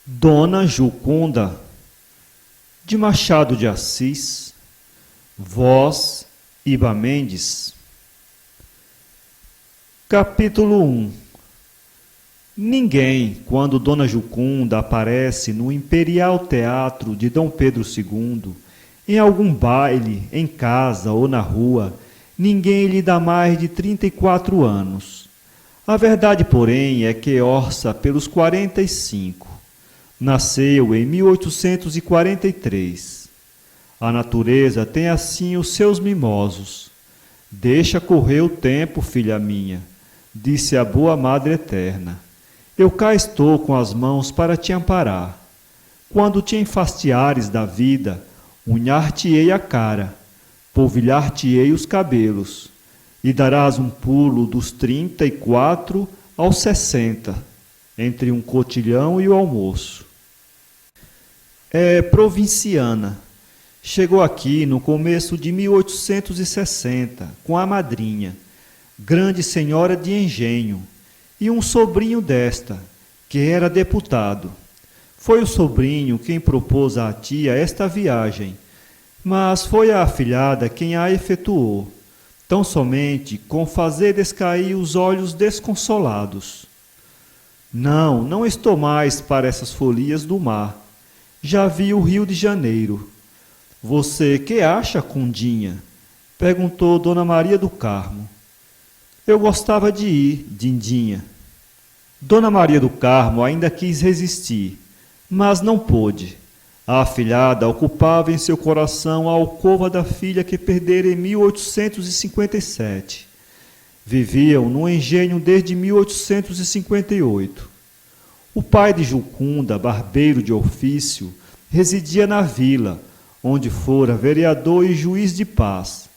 Dona Jucunda, de Machado de Assis, voz Iba Mendes. Capítulo 1. Ninguém, quando Dona Jucunda aparece no Imperial Teatro de Dom Pedro II, em algum baile, em casa ou na rua, ninguém lhe dá mais de 34 anos. A verdade, porém, é que orça pelos 45. Nasceu em 1843. A natureza tem assim os seus mimosos. Deixa correr o tempo, filha minha, disse a boa Madre Eterna. Eu cá estou com as mãos para te amparar. Quando te enfastiares da vida, unhar-te-ei a cara, polvilhar-te-ei os cabelos, e darás um pulo dos 34 aos 60, entre um cotilhão e o almoço. É provinciana. Chegou aqui no começo de 1860, com a madrinha, grande senhora de engenho, e um sobrinho desta, que era deputado. Foi o sobrinho quem propôs à tia esta viagem, mas foi a afilhada quem a efetuou, tão somente com fazer descair os olhos desconsolados. Não estou mais para essas folias do mar. Já vi o Rio de Janeiro. Você que acha, Cundinha? Perguntou Dona Maria do Carmo. Eu gostava de ir, Dindinha. Dona Maria do Carmo ainda quis resistir, mas não pôde. A afilhada ocupava em seu coração a alcova da filha que perdera em 1857. Viviam no engenho desde 1858. O pai de Jucunda, barbeiro de ofício, residia na vila, onde fora vereador e juiz de paz.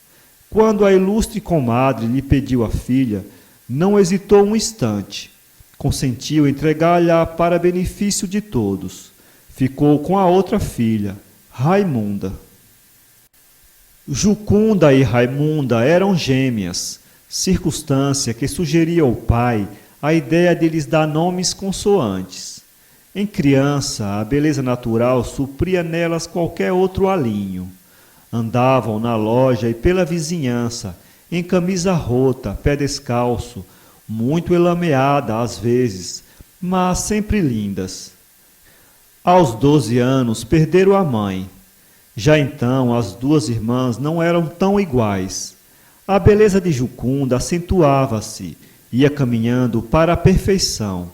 Quando a ilustre comadre lhe pediu a filha, não hesitou um instante. Consentiu entregar-lhe para benefício de todos. Ficou com a outra filha, Raimunda. Jucunda e Raimunda eram gêmeas, circunstância que sugeria ao pai a ideia de lhes dar nomes consoantes. Em criança, a beleza natural supria nelas qualquer outro alinho. Andavam na loja e pela vizinhança, em camisa rota, pé descalço, muito elameada às vezes, mas sempre lindas. Aos 12 anos perderam a mãe. Já então as duas irmãs não eram tão iguais. A beleza de Jucunda acentuava-se, ia caminhando para a perfeição.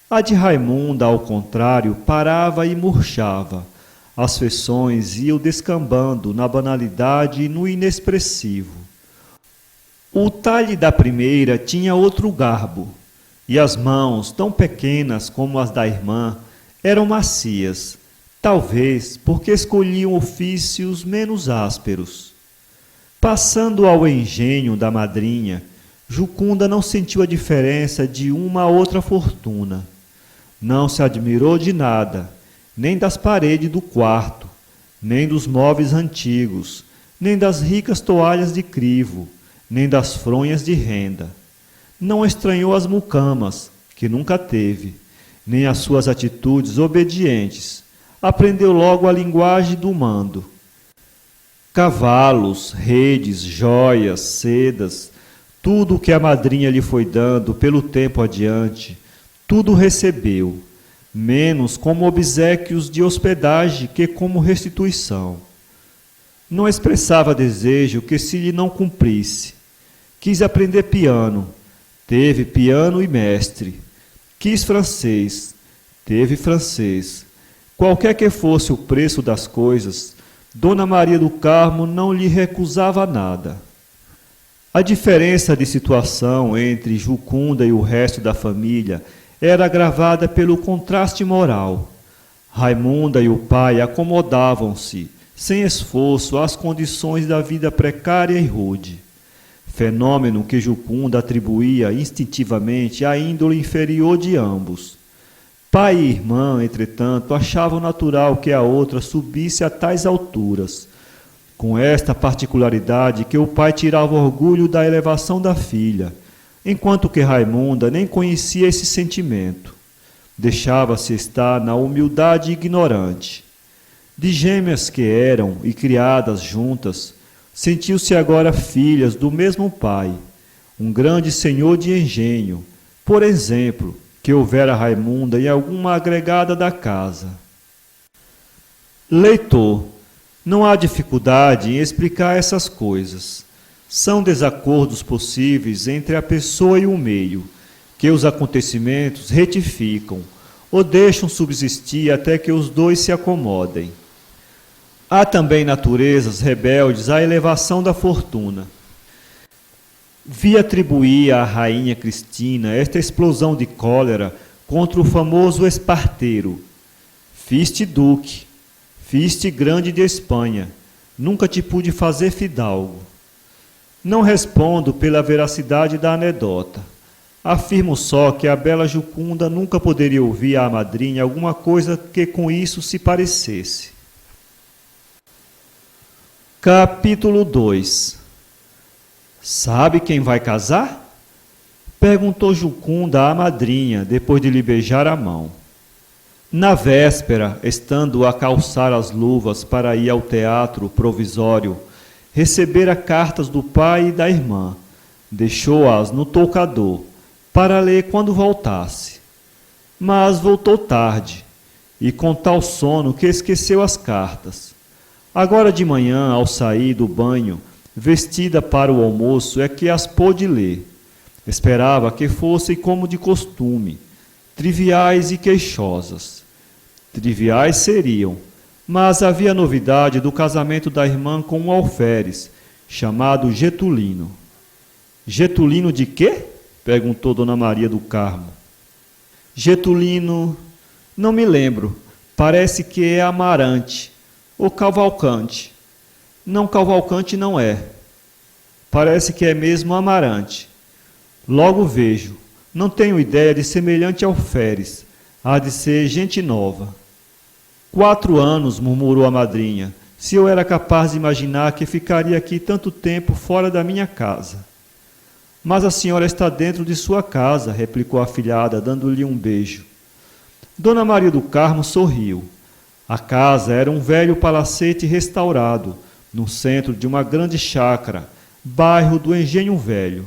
A de Raimunda, ao contrário, parava e murchava. As feições iam descambando na banalidade e no inexpressivo. O talhe da primeira tinha outro garbo, e as mãos, tão pequenas como as da irmã, eram macias, talvez porque escolhiam ofícios menos ásperos. Passando ao engenho da madrinha, Jucunda não sentiu a diferença de uma a outra fortuna. Não se admirou de nada, nem das paredes do quarto, nem dos móveis antigos, nem das ricas toalhas de crivo, nem das fronhas de renda. Não estranhou as mucamas, que nunca teve, nem as suas atitudes obedientes. Aprendeu logo a linguagem do mando. Cavalos, redes, joias, sedas, tudo o que a madrinha lhe foi dando pelo tempo adiante, tudo recebeu, menos como obséquios de hospedagem que como restituição. Não expressava desejo que se lhe não cumprisse. Quis aprender piano, teve piano e mestre. Quis francês, teve francês. Qualquer que fosse o preço das coisas, Dona Maria do Carmo não lhe recusava nada. A diferença de situação entre Jucunda e o resto da família era agravada pelo contraste moral. Raimunda e o pai acomodavam-se, sem esforço, às condições da vida precária e rude. Fenômeno que Jucunda atribuía instintivamente à índole inferior de ambos. Pai e irmã, entretanto, achavam natural que a outra subisse a tais alturas, com esta particularidade que o pai tirava orgulho da elevação da filha, enquanto que Raimunda nem conhecia esse sentimento. deixava-se estar na humildade ignorante. De gêmeas que eram e criadas juntas, sentiu-se agora filhas do mesmo pai, um grande senhor de engenho, por exemplo, que houvera Raimunda em alguma agregada da casa. Leitor, não há dificuldade em explicar essas coisas. São desacordos possíveis entre a pessoa e o meio, que os acontecimentos retificam ou deixam subsistir até que os dois se acomodem. Há também naturezas rebeldes à elevação da fortuna. Vi atribuir à rainha Cristina esta explosão de cólera contra o famoso Esparteiro. Fiz-te duque, fiz-te grande de Espanha, nunca te pude fazer fidalgo. Não respondo pela veracidade da anedota. Afirmo só que a bela Jucunda nunca poderia ouvir à madrinha alguma coisa que com isso se parecesse. Capítulo 2. Sabe quem vai casar? Perguntou Jucunda à madrinha, depois de lhe beijar a mão. Na véspera, estando a calçar as luvas para ir ao teatro provisório, recebera cartas do pai e da irmã. Deixou-as no toucador, para ler quando voltasse. Mas voltou tarde, e com tal sono que esqueceu as cartas. Agora de manhã, ao sair do banho, vestida para o almoço, é que as pôde ler. Esperava que fossem como de costume, triviais e queixosas. Triviais seriam, mas havia novidade do casamento da irmã com um alferes, chamado Getulino. Getulino de quê? Perguntou Dona Maria do Carmo. Getulino, não me lembro, parece que é Amarante, ou Cavalcante. Não, Cavalcante não é. Parece que é mesmo Amarante. Logo vejo. Não tenho ideia de semelhante alferes. Há de ser gente nova. 4 anos, murmurou a madrinha, se eu era capaz de imaginar que ficaria aqui tanto tempo fora da minha casa. Mas a senhora está dentro de sua casa, replicou a afilhada, dando-lhe um beijo. Dona Maria do Carmo sorriu. A casa era um velho palacete restaurado, no centro de uma grande chácara, bairro do Engenho Velho.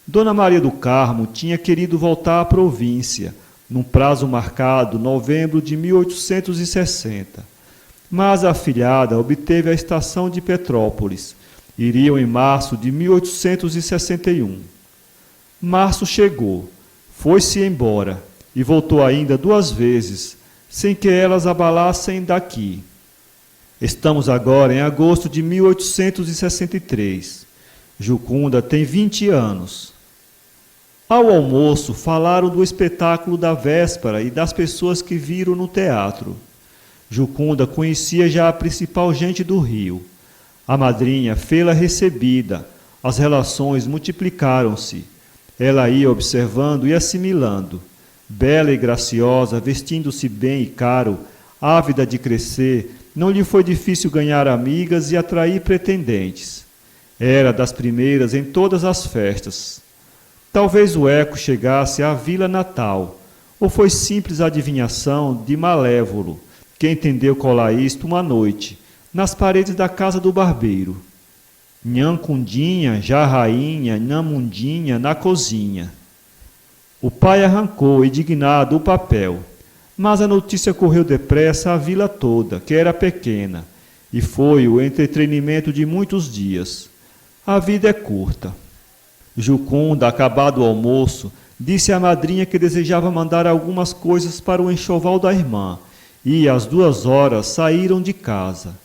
Dona Maria do Carmo tinha querido voltar à província, num prazo marcado, novembro de 1860. Mas a afilhada obteve a estação de Petrópolis. Iriam em março de 1861. Março chegou, foi-se embora e voltou ainda 2 vezes, sem que elas abalassem daqui. Estamos agora em agosto de 1863. Jucunda tem 20 anos. Ao almoço, falaram do espetáculo da véspera e das pessoas que viram no teatro. Jucunda conhecia já a principal gente do Rio. A madrinha fê-la recebida, as relações multiplicaram-se. Ela ia observando e assimilando. Bela e graciosa, vestindo-se bem e caro, ávida de crescer, não lhe foi difícil ganhar amigas e atrair pretendentes. Era das primeiras em todas as festas. Talvez o eco chegasse à vila natal, ou foi simples adivinhação de Malévolo, que entendeu colar isto uma noite, nas paredes da casa do barbeiro. Nhancundinha, já rainha, Namundinha na cozinha. O pai arrancou, indignado, o papel, mas a notícia correu depressa à vila toda, que era pequena, e foi o entretenimento de muitos dias. A vida é curta. Jucunda, acabado o almoço, disse à madrinha que desejava mandar algumas coisas para o enxoval da irmã, e às 2 horas saíram de casa.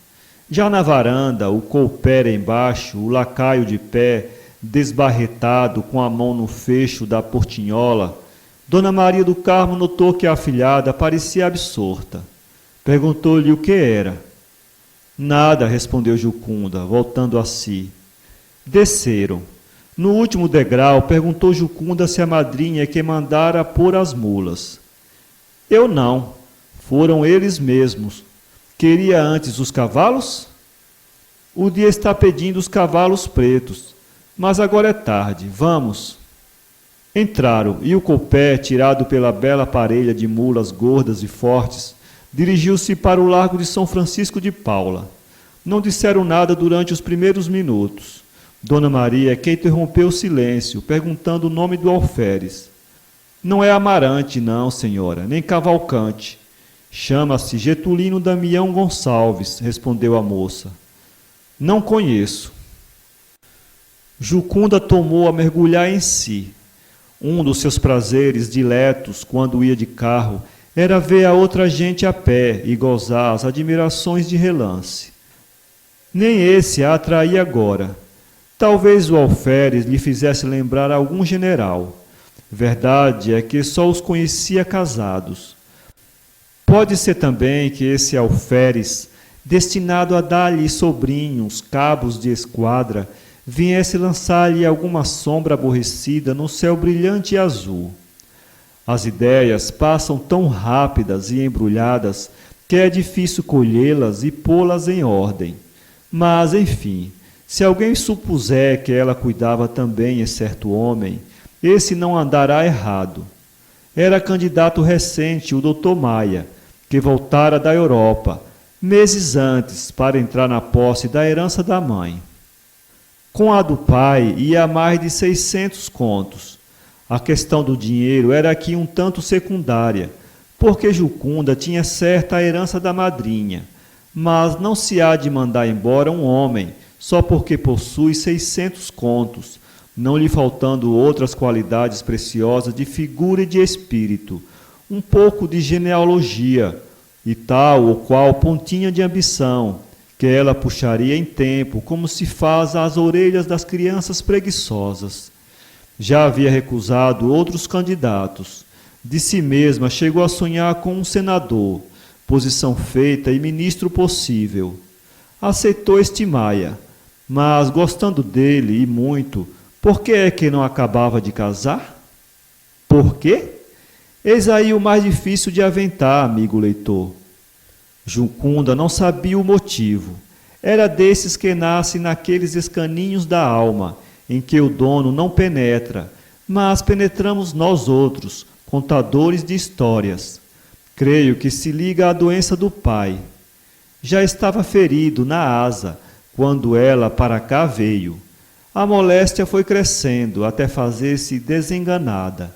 Já na varanda, o coupera embaixo, o lacaio de pé, desbarretado, com a mão no fecho da portinhola, Dona Maria do Carmo notou que a afilhada parecia absorta. Perguntou-lhe o que era. Nada, respondeu Jucunda, voltando a si. Desceram. No último degrau, perguntou Jucunda se a madrinha que mandara pôr as mulas. Eu não. Foram eles mesmos. Queria antes os cavalos? O dia está pedindo os cavalos pretos, mas agora é tarde. Vamos. Entraram, e o coupé, tirado pela bela parelha de mulas gordas e fortes, dirigiu-se para o largo de São Francisco de Paula. Não disseram nada durante os primeiros minutos. Dona Maria é que interrompeu o silêncio, perguntando o nome do alferes. Não é Amarante, não, senhora, nem Cavalcante. Chama-se Getulino Damião Gonçalves, respondeu a moça. Não conheço. Jucunda tomou a mergulhar em si. Um dos seus prazeres diletos, quando ia de carro, era ver a outra gente a pé e gozar as admirações de relance. Nem esse a atraía agora. Talvez o alferes lhe fizesse lembrar algum general. Verdade é que só os conhecia casados. Pode ser também que esse alferes, destinado a dar-lhe sobrinhos, cabos de esquadra, viesse lançar-lhe alguma sombra aborrecida no céu brilhante e azul. As ideias passam tão rápidas e embrulhadas que é difícil colhê-las e pô-las em ordem. Mas, enfim, se alguém supuser que ela cuidava também em certo homem, esse não andará errado. Era candidato recente o Dr. Maia, que voltara da Europa, meses antes, para entrar na posse da herança da mãe. Com a do pai ia a mais de 600 contos. A questão do dinheiro era aqui um tanto secundária, porque Jucunda tinha certa a herança da madrinha, mas não se há de mandar embora um homem só porque possui 600 contos, não lhe faltando outras qualidades preciosas de figura e de espírito, um pouco de genealogia e tal ou qual pontinha de ambição, que ela puxaria em tempo, como se faz às orelhas das crianças preguiçosas. Já havia recusado outros candidatos. De si mesma chegou a sonhar com um senador, posição feita e ministro possível. Aceitou este Maia, mas, gostando dele e muito, por que é que não acabava de casar? Por quê? Eis aí o mais difícil de aventar, amigo leitor. Jucunda não sabia o motivo. Era desses que nascem naqueles escaninhos da alma, em que o dono não penetra, mas penetramos nós outros, contadores de histórias. Creio que se liga à doença do pai. Já estava ferido na asa, quando ela para cá veio. A moléstia foi crescendo até fazer-se desenganada.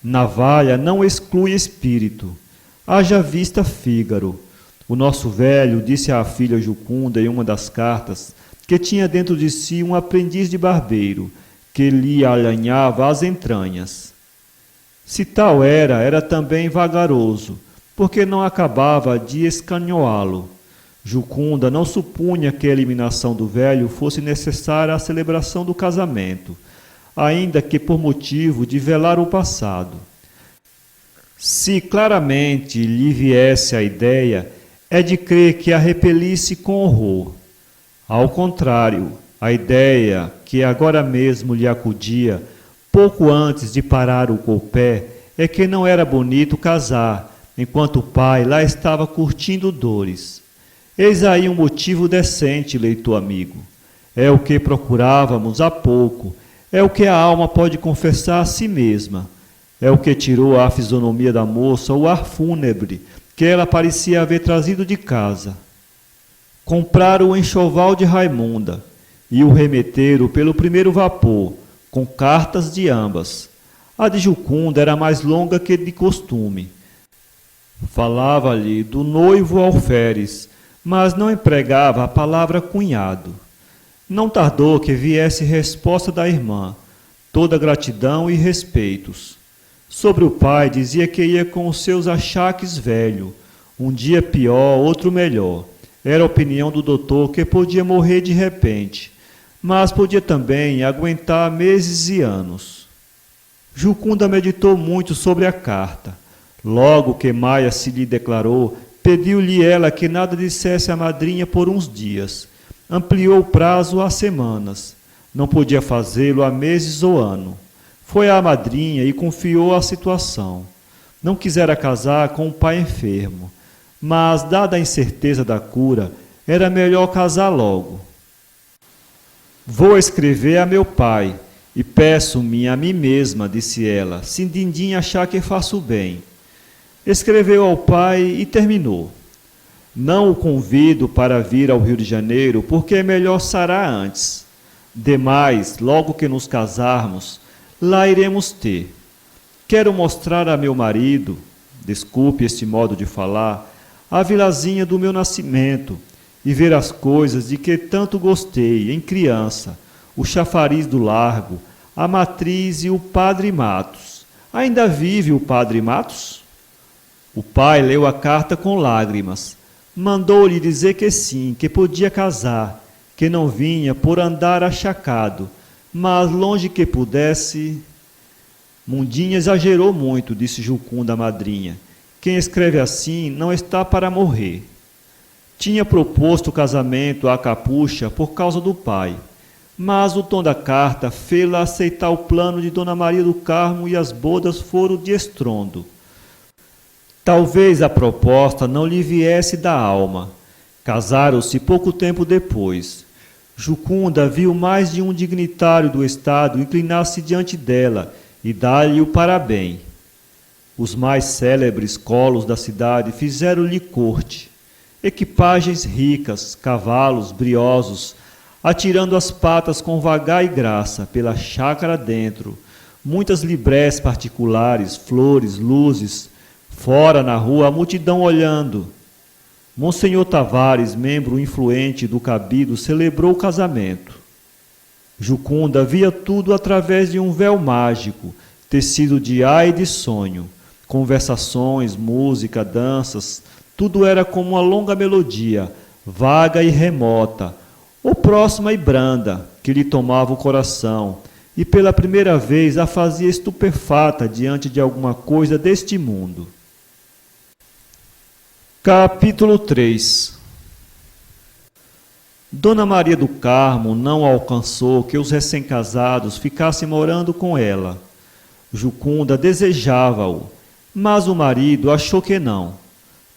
Navalha não exclui espírito. Haja vista Fígaro. O nosso velho disse à filha Jucunda em uma das cartas que tinha dentro de si um aprendiz de barbeiro, que lhe alanhava as entranhas. Se tal era também vagaroso, porque não acabava de escanhoá-lo. Jucunda não supunha que a eliminação do velho fosse necessária à celebração do casamento, ainda que por motivo de velar o passado. Se claramente lhe viesse a ideia, é de crer que a repelisse com horror. Ao contrário, a ideia que agora mesmo lhe acudia, pouco antes de parar o coupé, é que não era bonito casar, enquanto o pai lá estava curtindo dores. Eis aí um motivo decente, leitor amigo. É o que procurávamos há pouco, é o que a alma pode confessar a si mesma. É o que tirou à fisionomia da moça o ar fúnebre que ela parecia haver trazido de casa. Compraram o enxoval de Raimunda e o remeteram pelo primeiro vapor, com cartas de ambas. A de Jucunda era mais longa que de costume. Falava-lhe do noivo alferes, mas não empregava a palavra cunhado. Não tardou que viesse resposta da irmã, toda gratidão e respeitos. Sobre o pai dizia que ia com os seus achaques velho, um dia pior, outro melhor. Era a opinião do doutor que podia morrer de repente, mas podia também aguentar meses e anos. Jucunda meditou muito sobre a carta. Logo que Maia se lhe declarou, pediu-lhe ela que nada dissesse à madrinha por uns dias. Ampliou o prazo a semanas. Não podia fazê-lo a meses ou ano. Foi à madrinha e confiou a situação. Não quisera casar com um pai enfermo, mas, dada a incerteza da cura, era melhor casar logo. Vou escrever a meu pai E peço-me a mim mesma, disse ela, se Dindim achar que faço bem. Escreveu ao pai e terminou. Não o convido para vir ao Rio de Janeiro, porque é melhor sarar antes. Demais, logo que nos casarmos, lá iremos ter. Quero mostrar a meu marido, desculpe este modo de falar, a vilazinha do meu nascimento e ver as coisas de que tanto gostei em criança, o chafariz do Largo, a matriz e o padre Matos. Ainda vive o padre Matos? O pai leu a carta com lágrimas. Mandou-lhe dizer que sim, que podia casar, que não vinha por andar achacado, mas longe que pudesse... Mundinha exagerou muito, disse Jucunda à madrinha. Quem escreve assim não está para morrer. Tinha proposto o casamento à capucha por causa do pai, mas o tom da carta fê-la aceitar o plano de Dona Maria do Carmo e as bodas foram de estrondo. Talvez a proposta não lhe viesse da alma. Casaram-se pouco tempo depois. Jucunda viu mais de um dignitário do estado inclinar-se diante dela e dar-lhe o parabéns. Os mais célebres colos da cidade fizeram-lhe corte. Equipagens ricas, cavalos briosos, atirando as patas com vagar e graça pela chácara dentro, muitas librés particulares, flores, luzes, fora na rua a multidão olhando. Monsenhor Tavares, membro influente do cabido, celebrou o casamento. Jucunda via tudo através de um véu mágico, tecido de ar e de sonho. Conversações, música, danças, tudo era como uma longa melodia, vaga e remota, ou próxima e branda, que lhe tomava o coração, e pela primeira vez a fazia estupefata diante de alguma coisa deste mundo. Capítulo 3. Dona Maria do Carmo não alcançou que os recém-casados ficassem morando com ela. Jucunda desejava-o, mas o marido achou que não.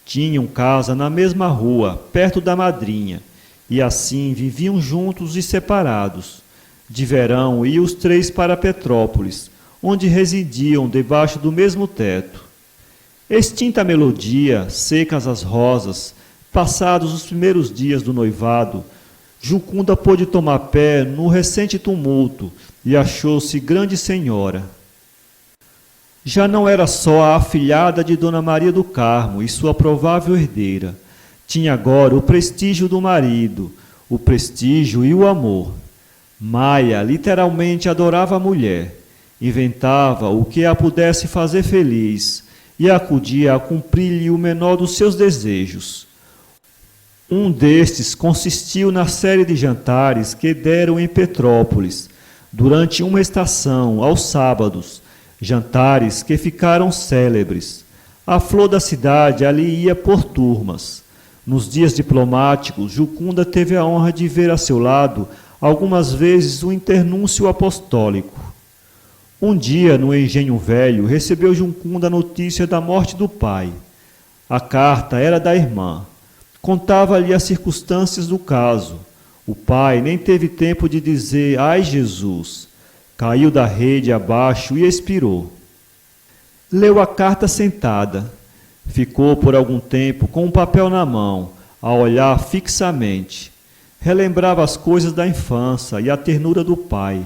Tinham casa na mesma rua, perto da madrinha, e assim viviam juntos e separados. De verão iam os três para Petrópolis, onde residiam debaixo do mesmo teto. Extinta a melodia, secas as rosas, passados os primeiros dias do noivado, Jucunda pôde tomar pé no recente tumulto e achou-se grande senhora. Já não era só a afilhada de Dona Maria do Carmo e sua provável herdeira. Tinha agora o prestígio do marido, o prestígio e o amor. Maia literalmente adorava a mulher, inventava o que a pudesse fazer feliz e acudia a cumprir-lhe o menor dos seus desejos. Um destes consistiu na série de jantares que deram em Petrópolis, durante uma estação, aos sábados, jantares que ficaram célebres. A flor da cidade ali ia por turmas. Nos dias diplomáticos, Jucunda teve a honra de ver a seu lado, algumas vezes, o internúncio apostólico. Um dia, no Engenho Velho, recebeu Jucunda a notícia da morte do pai. A carta era da irmã. Contava-lhe as circunstâncias do caso. O pai nem teve tempo de dizer, ai Jesus! Caiu da rede abaixo e expirou. Leu a carta sentada. Ficou por algum tempo com um papel na mão, a olhar fixamente. Relembrava as coisas da infância e a ternura do pai.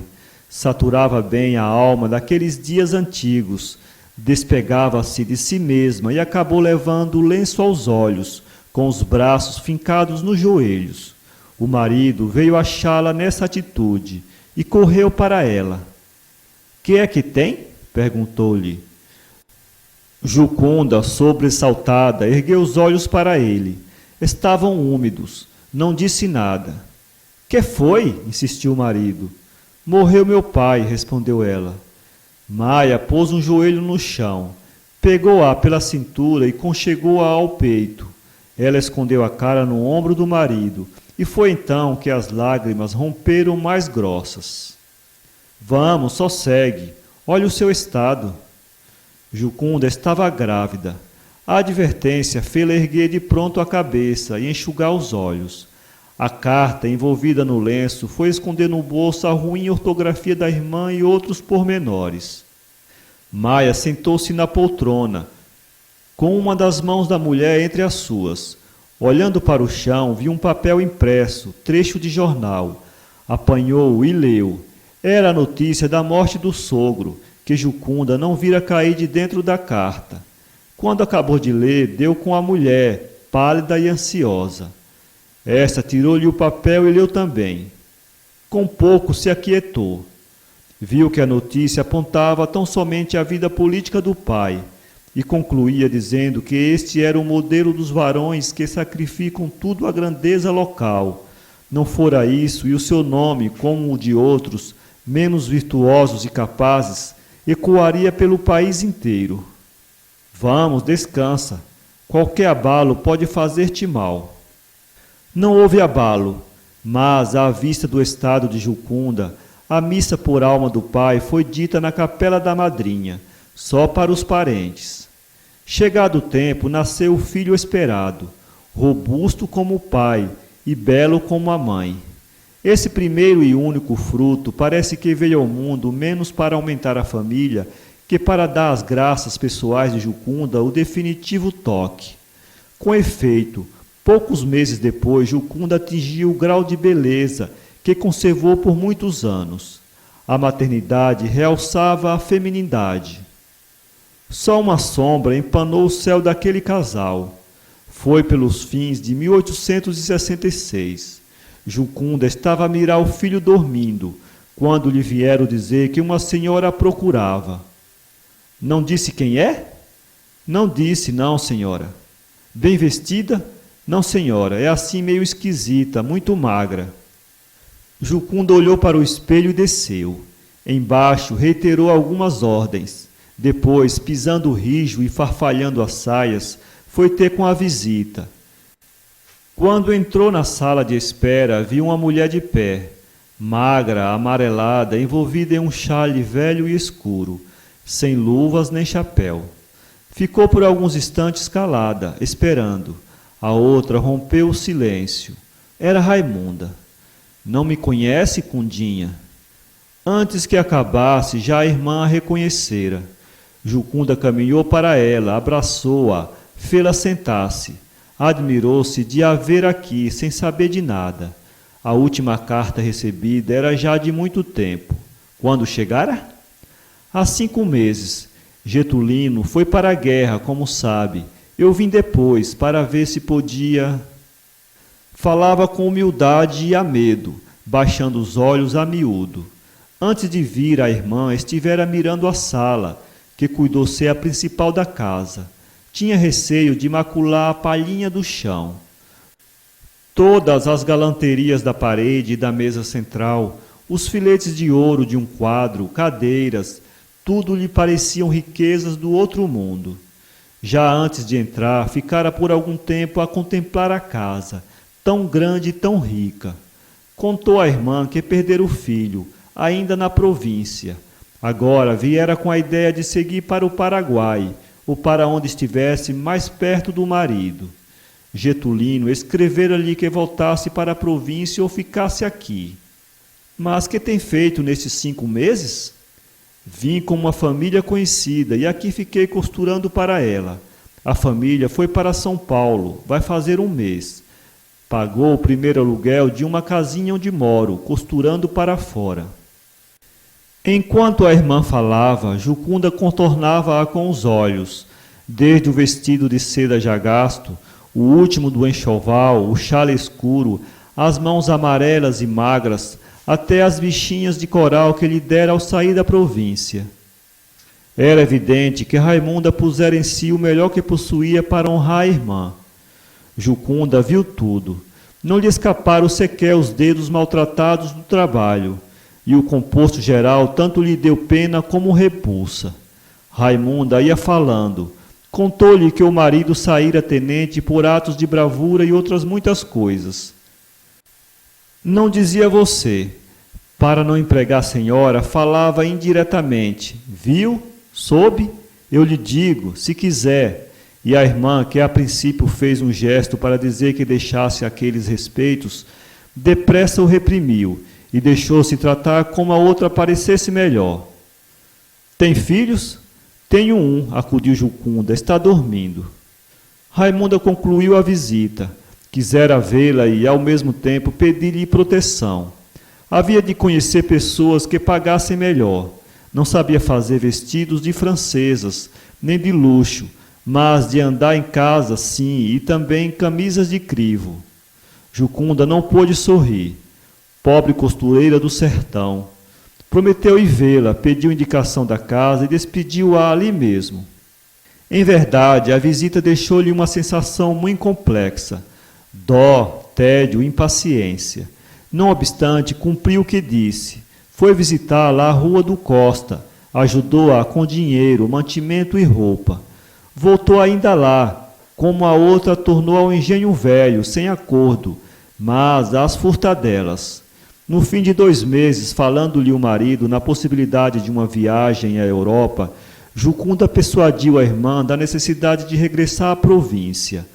Saturava bem a alma daqueles dias antigos. Despegava-se de si mesma e acabou levando o lenço aos olhos, com os braços fincados nos joelhos. O marido veio achá-la nessa atitude e correu para ela. Que é que tem? Perguntou-lhe. Jucunda, sobressaltada, ergueu os olhos para ele. Estavam úmidos. Não disse nada. Que foi? Insistiu o marido. Morreu meu pai, respondeu ela. Maia pôs um joelho no chão, pegou-a pela cintura e conchegou-a ao peito. Ela escondeu a cara no ombro do marido, e foi então que as lágrimas romperam mais grossas. Vamos, sossegue, olhe o seu estado. Jucunda estava grávida. A advertência fê-la erguer de pronto a cabeça e enxugar os olhos. A carta, envolvida no lenço, foi esconder no bolso a ruim ortografia da irmã e outros pormenores. Maia sentou-se na poltrona, com uma das mãos da mulher entre as suas. Olhando para o chão, viu um papel impresso, trecho de jornal. Apanhou-o e leu. Era a notícia da morte do sogro, que Jucunda não vira cair de dentro da carta. Quando acabou de ler, deu com a mulher, pálida e ansiosa. Esta tirou-lhe o papel e leu também. Com pouco se aquietou. Viu que a notícia apontava tão somente a vida política do pai e concluía dizendo que este era o modelo dos varões que sacrificam tudo à grandeza local. Não fora isso, e o seu nome, como o de outros, menos virtuosos e capazes, ecoaria pelo país inteiro. Vamos, descansa. Qualquer abalo pode fazer-te mal. Não houve abalo, mas, à vista do estado de Jucunda, a missa por alma do pai foi dita na capela da madrinha, só para os parentes. Chegado o tempo, nasceu o filho esperado, robusto como o pai e belo como a mãe. Esse primeiro e único fruto parece que veio ao mundo menos para aumentar a família que para dar às graças pessoais de Jucunda o definitivo toque. Com efeito, poucos meses depois, Jucunda atingiu o grau de beleza que conservou por muitos anos. A maternidade realçava a feminindade. Só uma sombra empanou o céu daquele casal. Foi pelos fins de 1866. Jucunda estava a mirar o filho dormindo, quando lhe vieram dizer que uma senhora a procurava. Não disse quem é? Não disse, não, senhora. Bem vestida? Não, senhora, é assim meio esquisita, muito magra. Jucunda olhou para o espelho e desceu. Embaixo, reiterou algumas ordens. Depois, pisando rijo e farfalhando as saias, foi ter com a visita. Quando entrou na sala de espera, viu uma mulher de pé, magra, amarelada, envolvida em um xale velho e escuro, sem luvas nem chapéu. Ficou por alguns instantes calada, esperando. A outra rompeu o silêncio. Era Raimunda. Não me conhece, Cundinha? Antes que acabasse, já a irmã a reconhecera. Jucunda caminhou para ela, abraçou-a, fê-la sentar-se. Admirou-se de a ver aqui, sem saber de nada. A última carta recebida era já de muito tempo. Quando chegara? Há 5 meses. Getulino foi para a guerra, como sabe. Eu vim depois, para ver se podia... Falava com humildade e a medo, baixando os olhos a miúdo. Antes de vir, a irmã estivera mirando a sala, que cuidou ser a principal da casa. Tinha receio de macular a palhinha do chão. Todas as galanterias da parede e da mesa central, os filetes de ouro de um quadro, cadeiras, tudo lhe pareciam riquezas do outro mundo. Já antes de entrar, ficara por algum tempo a contemplar a casa, tão grande e tão rica. Contou à irmã que perdera o filho, ainda na província. Agora viera com a ideia de seguir para o Paraguai, ou para onde estivesse mais perto do marido. Getulino escrevera-lhe que voltasse para a província ou ficasse aqui. Mas que tem feito nestes 5 meses? Vim com uma família conhecida e aqui fiquei costurando para ela. A família foi para São Paulo, vai fazer 1 mês. Pagou o primeiro aluguel de uma casinha onde moro, costurando para fora. Enquanto a irmã falava, Jucunda contornava-a com os olhos, desde o vestido de seda já gasto, o último do enxoval, o chale escuro, as mãos amarelas e magras, até as bichinhas de coral que lhe dera ao sair da província. Era evidente que Raimunda pusera em si o melhor que possuía para honrar a irmã. Jucunda viu tudo. Não lhe escaparam sequer os dedos maltratados do trabalho, e o composto geral tanto lhe deu pena como repulsa. Raimunda ia falando. Contou-lhe que o marido saíra tenente por atos de bravura e outras muitas coisas. Não dizia você. Para não empregar a senhora, falava indiretamente. Viu? Soube? Eu lhe digo, se quiser. E a irmã, que a princípio fez um gesto para dizer que deixasse aqueles respeitos, Depressa o reprimiu e deixou-se tratar como a outra parecesse melhor. Tem filhos? Tenho um, acudiu Jucunda, está dormindo. Raimunda concluiu a visita. Quisera vê-la e, ao mesmo tempo, pedir-lhe proteção. Havia de conhecer pessoas que pagassem melhor. Não sabia fazer vestidos de francesas, nem de luxo, mas de andar em casa, sim, e também camisas de crivo. Jucunda não pôde sorrir. Pobre costureira do sertão. Prometeu ir vê-la, pediu indicação da casa e despediu-a ali mesmo. Em verdade, a visita deixou-lhe uma sensação muito complexa. Dó, tédio, impaciência. Não obstante, cumpriu o que disse. Foi visitá-la à Rua do Costa. Ajudou-a com dinheiro, mantimento e roupa. Voltou ainda lá, como a outra tornou ao engenho velho, sem acordo, mas às furtadelas. No fim de 2 meses, falando-lhe o marido na possibilidade de uma viagem à Europa, Jucunda persuadiu a irmã da necessidade de regressar à província.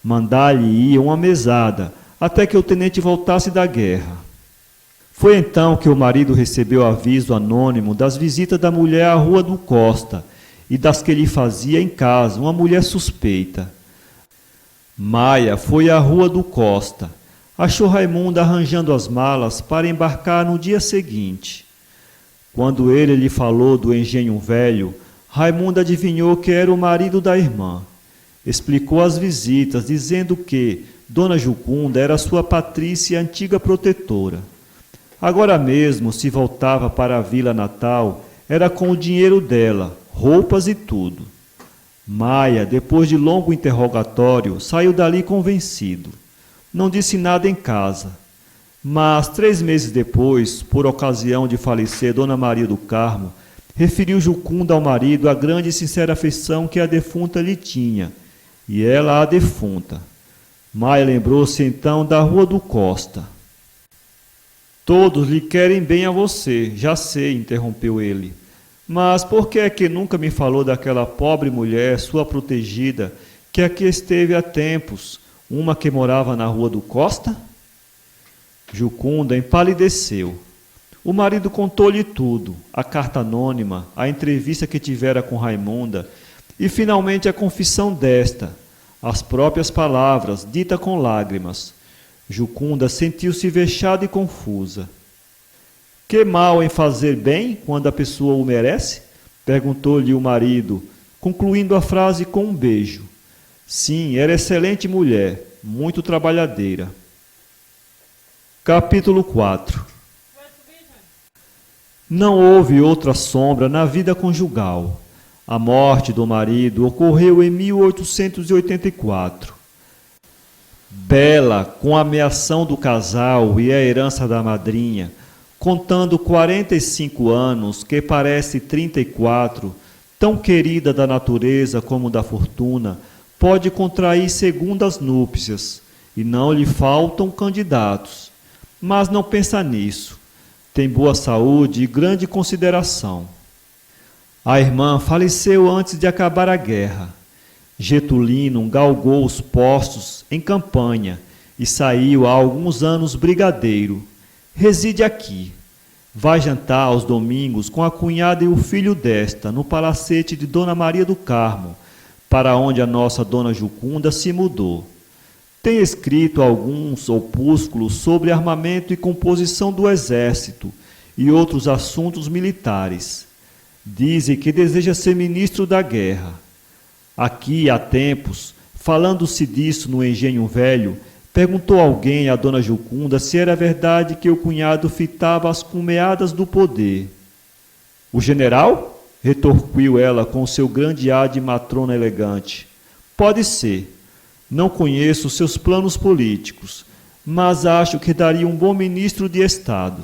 Mandar-lhe ir uma mesada, até que o tenente voltasse da guerra. Foi então que o marido recebeu aviso anônimo das visitas da mulher à Rua do Costa e das que lhe fazia em casa uma mulher suspeita. Maia foi à Rua do Costa. Achou Raimunda arranjando as malas para embarcar no dia seguinte. Quando ele lhe falou do engenho velho, Raimunda adivinhou que era o marido da irmã. Explicou as visitas, dizendo que Dona Jucunda era sua patrícia e antiga protetora. Agora mesmo, se voltava para a vila natal, era com o dinheiro dela, roupas e tudo. Maia, depois de longo interrogatório, saiu dali convencido. Não disse nada em casa. Mas, 3 meses depois, por ocasião de falecer Dona Maria do Carmo, referiu Jucunda ao marido a grande e sincera afeição que a defunta lhe tinha, e ela a defunta. Maia lembrou-se então da Rua do Costa. Todos lhe querem bem a você, já sei, interrompeu ele. Mas por que é que nunca me falou daquela pobre mulher, sua protegida, que aqui esteve há tempos, uma que morava na Rua do Costa? Jucunda empalideceu. O marido contou-lhe tudo, a carta anônima, a entrevista que tivera com Raimunda e, finalmente, a confissão desta, as próprias palavras, dita com lágrimas. Jucunda sentiu-se vexada e confusa. Que mal em fazer bem quando a pessoa o merece? Perguntou-lhe o marido, concluindo a frase com um beijo. Sim, era excelente mulher, muito trabalhadeira. Capítulo 4. Não houve outra sombra na vida conjugal. A morte do marido ocorreu em 1884. Bela, com a ameação do casal e a herança da madrinha, contando 45 anos, que parece 34, tão querida da natureza como da fortuna, pode contrair segundas núpcias, e não lhe faltam candidatos. Mas não pensa nisso. Tem boa saúde e grande consideração. A irmã faleceu antes de acabar a guerra. Getulino galgou os postos em campanha e saiu há alguns anos brigadeiro. Reside aqui. Vai jantar aos domingos com a cunhada e o filho desta, no palacete de Dona Maria do Carmo, para onde a nossa Dona Jucunda se mudou. Tem escrito alguns opúsculos sobre armamento e composição do exército e outros assuntos militares. Dizem que deseja ser ministro da guerra. Aqui, há tempos, falando-se disso no engenho velho, perguntou alguém à Dona Jucunda se era verdade que o cunhado fitava as cumeadas do poder. O general? Retorquiu ela com seu grande ar de matrona elegante. Pode ser. Não conheço seus planos políticos, mas acho que daria um bom ministro de Estado.